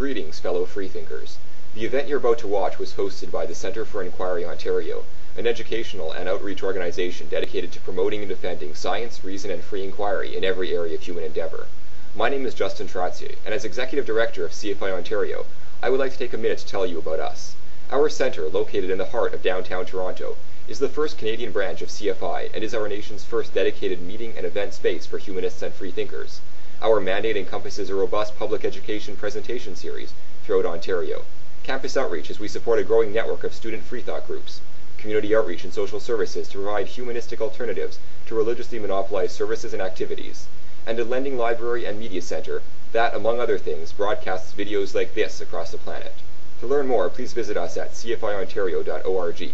Greetings, fellow freethinkers. The event you're about to watch was hosted by the Centre for Inquiry Ontario, an educational and outreach organization dedicated to promoting and defending science, reason, and free inquiry in every area of human endeavor. My name is Justin Trazier, and as Executive Director of CFI Ontario, I would like to take a minute to tell you about us. Our centre, located in the heart of downtown Toronto, is the first Canadian branch of CFI and is our nation's first dedicated meeting and event space for humanists and freethinkers. Our mandate encompasses a robust public education presentation series throughout Ontario, campus outreach as we support a growing network of student freethought groups, community outreach and social services to provide humanistic alternatives to religiously monopolized services and activities, and a lending library and media centre that, among other things, broadcasts videos like this across the planet. To learn more, please visit us at cfiontario.org.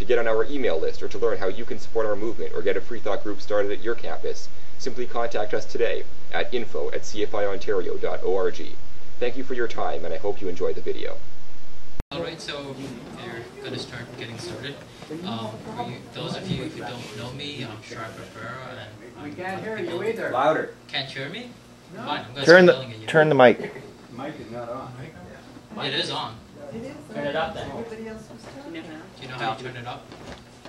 To get on our email list or to learn how you can support our movement or get a freethought group started at your campus, simply contact us today at info@cfiontario.org. Thank you for your time, and I hope you enjoy the video. Alright, so we're going to start getting started. Those of you who don't know me, I'm sure I prefer. We can't hear you either. Louder. Can't hear me? No. Fine, I'm going to Turn the mic. The mic is not on. It is on. Turn it up then. Do you know how you turn it up?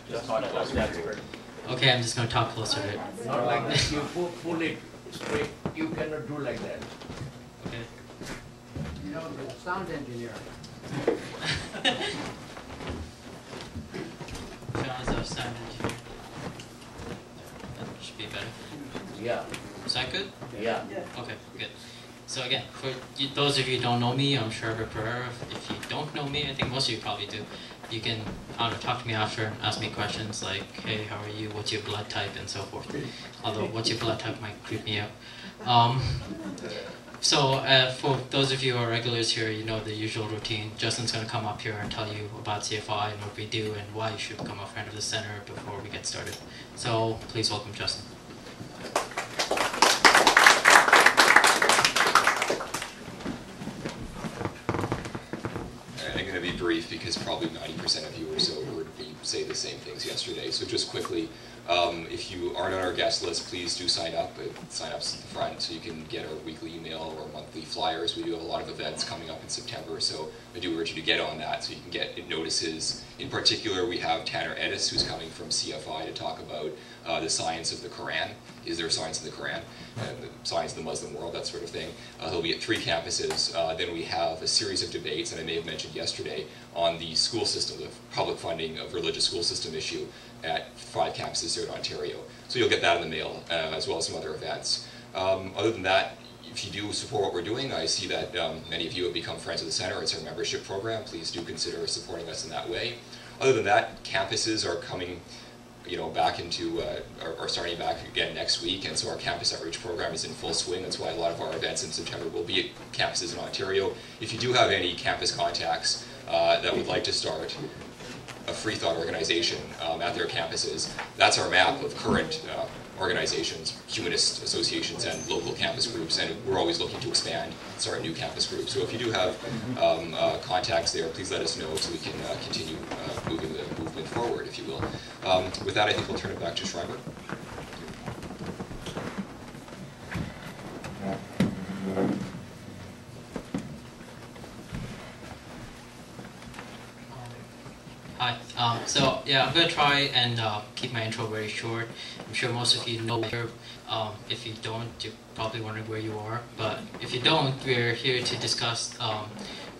Just talk closer. That's good. Okay, I'm just going to talk closer to it. Not like this, you pull it straight, you cannot do like that. Okay. You know, the sound engineer. Sean's our sound engineer. That should be better. Yeah, Is that good? yeah. Okay, good. So again, for those of you who don't know me, I'm sure I prefer. If you don't know me, I think most of you probably do. You can, I don't know, talk to me after, ask me questions like, hey, how are you, what's your blood type, and so forth. Although, what's your blood type might creep me out. For those of you who are regulars here, you know the usual routine. Justin's going to come up here and tell you about CFI and what we do and why you should become a friend of the center before we get started. So, please welcome Justin. I'm going to be brief because probably 90% of you or so heard me say the same things yesterday. So just quickly, if you aren't on our guest list, please do sign up. Sign up's at the front so you can get our weekly email or monthly flyers. We do have a lot of events coming up in September, so I do urge you to get on that so you can get notices. In particular, we have Tanner Edis, who's coming from CFI to talk about the science of the Quran. Is there science in the Quran? The science of the Muslim world, that sort of thing. He'll be at 3 campuses. Then we have a series of debates, and I may have mentioned yesterday, on the school system, the public funding of religious school system issue at 5 campuses here in Ontario. So you'll get that in the mail, as well as some other events. Other than that, if you do support what we're doing, I see that many of you have become friends of the Center. It's our membership program. Please do consider supporting us in that way. Other than that, campuses are coming back into, are starting back again next week, and so our campus outreach program is in full swing. That's why a lot of our events in September will be at campuses in Ontario. If you do have any campus contacts that would like to start a freethought organization at their campuses, that's our map of current organizations, humanist associations, and local campus groups, and we're always looking to expand, start new campus groups. So if you do have contacts there, please let us know so we can continue moving the movement forward, if you will. With that, I think we'll turn it back to Schreiber. Hi. I'm going to try and keep my intro very short. I'm sure most of you know here. If you don't, you're probably wondering where you are. But if you don't, we're here to discuss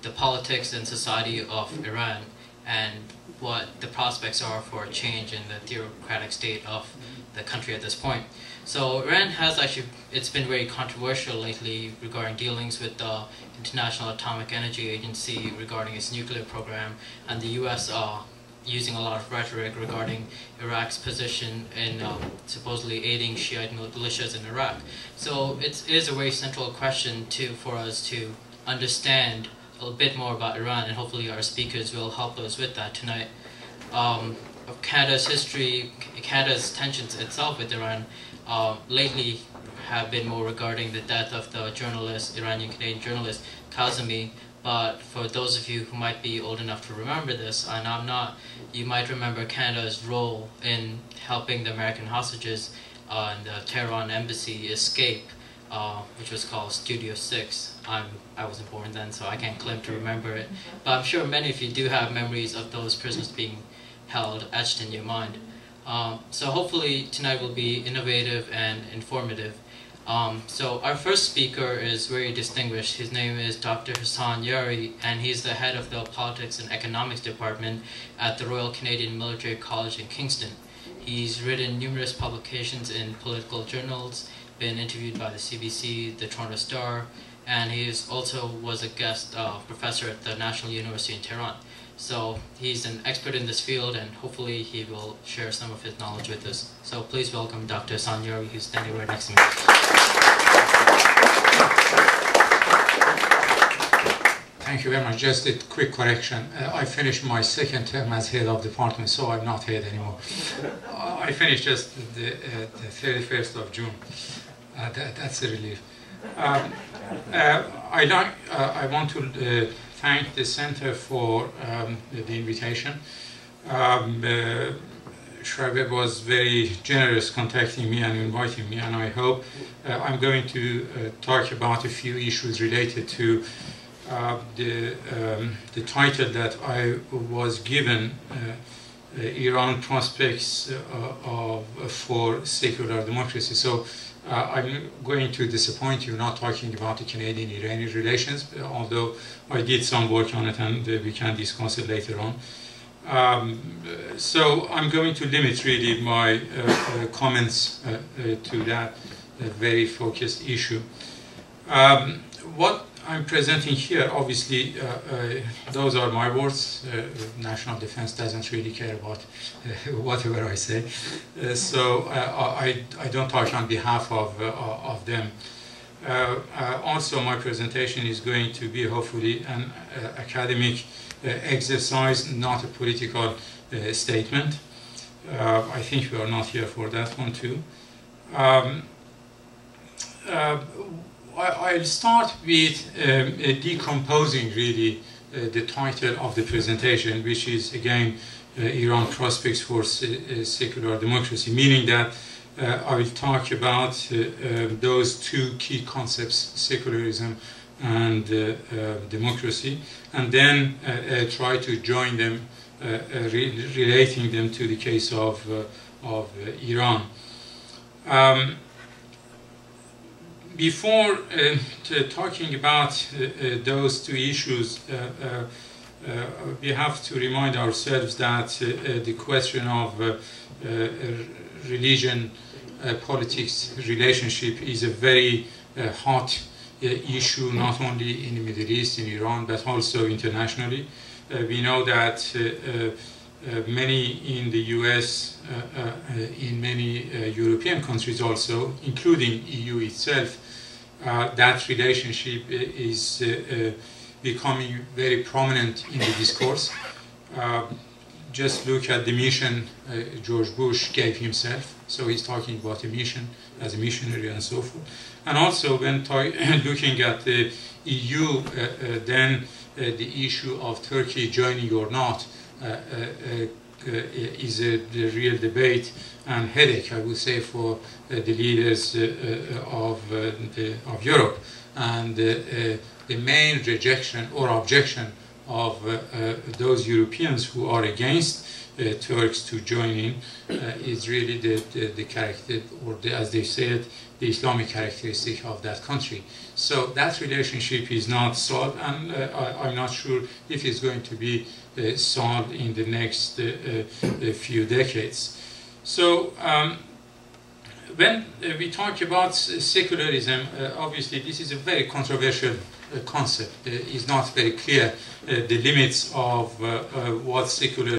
the politics and society of Iran and what the prospects are for a change in the theocratic state of the country at this point. So Iran has actually, it's been very controversial lately regarding dealings with the International Atomic Energy Agency regarding its nuclear program, and the US using a lot of rhetoric regarding Iraq's position in supposedly aiding Shiite militias in Iraq. So it is a very central question for us to understand a bit more about Iran, and hopefully our speakers will help us with that tonight. Canada's history, Canada's tensions itself with Iran lately have been more regarding the death of the journalist, Iranian-Canadian journalist Kazemi. But for those of you who might be old enough to remember this, and I'm not, you might remember Canada's role in helping the American hostages in the Tehran embassy escape which was called Studio 6. I wasn't born then, so I can't claim to remember it. But I'm sure many of you do have memories of those prisoners being held, etched in your mind. So hopefully tonight will be innovative and informative. So our first speaker is very distinguished. His name is Dr. Hassan-Yari, and he's the head of the Politics and Economics Department at the Royal Canadian Military College in Kingston. He's written numerous publications in political journals, been interviewed by the CBC, the Toronto Star, and he also was a guest professor at the National University in Tehran. So he's an expert in this field, and hopefully he will share some of his knowledge with us. So please welcome Dr. Hassan-Yari, who's standing right next to me. Thank you very much. Just a quick correction. I finished my second term as head of department, so I'm not head anymore. I finished just the 31st of June. That's a relief. I want to thank the Center for the invitation. Schreiber was very generous contacting me and inviting me, and I hope I'm going to talk about a few issues related to the title that I was given, Iran Prospects for Secular Democracy. So I'm going to disappoint you not talking about the Canadian-Iranian relations, although I did some work on it and we can discuss it later on. So I'm going to limit really my comments to that very focused issue. What I'm presenting here, obviously, those are my words. National Defense doesn't really care about whatever I say. So I don't talk on behalf of them. Also, my presentation is going to be hopefully an academic exercise, not a political statement. I think we are not here for that one too. I'll start with decomposing really the title of the presentation, which is again Iran Prospects for Secular Democracy, meaning that I will talk about those two key concepts, secularism and democracy, and then try to join them, relating them to the case of Iran. Before talking about those two issues, we have to remind ourselves that the question of religion, politics relationship is a very hot issue, not only in the Middle East, in Iran, but also internationally. We know that many in the US, in many European countries also, including EU itself, that relationship is becoming very prominent in the discourse. Just look at the mission George Bush gave himself. So he's talking about a mission as a missionary and so forth. And also when looking at the EU, then the issue of Turkey joining or not is a real debate and headache, I would say, for the leaders of Europe. And the main rejection or objection of those Europeans who are against Turks to join in is really the character, or as they said, the Islamic characteristic of that country. So that relationship is not solved, and I'm not sure if it's going to be solved in the next few decades. So when we talk about secularism, obviously this is a very controversial concept. It's not very clear the limits of what secular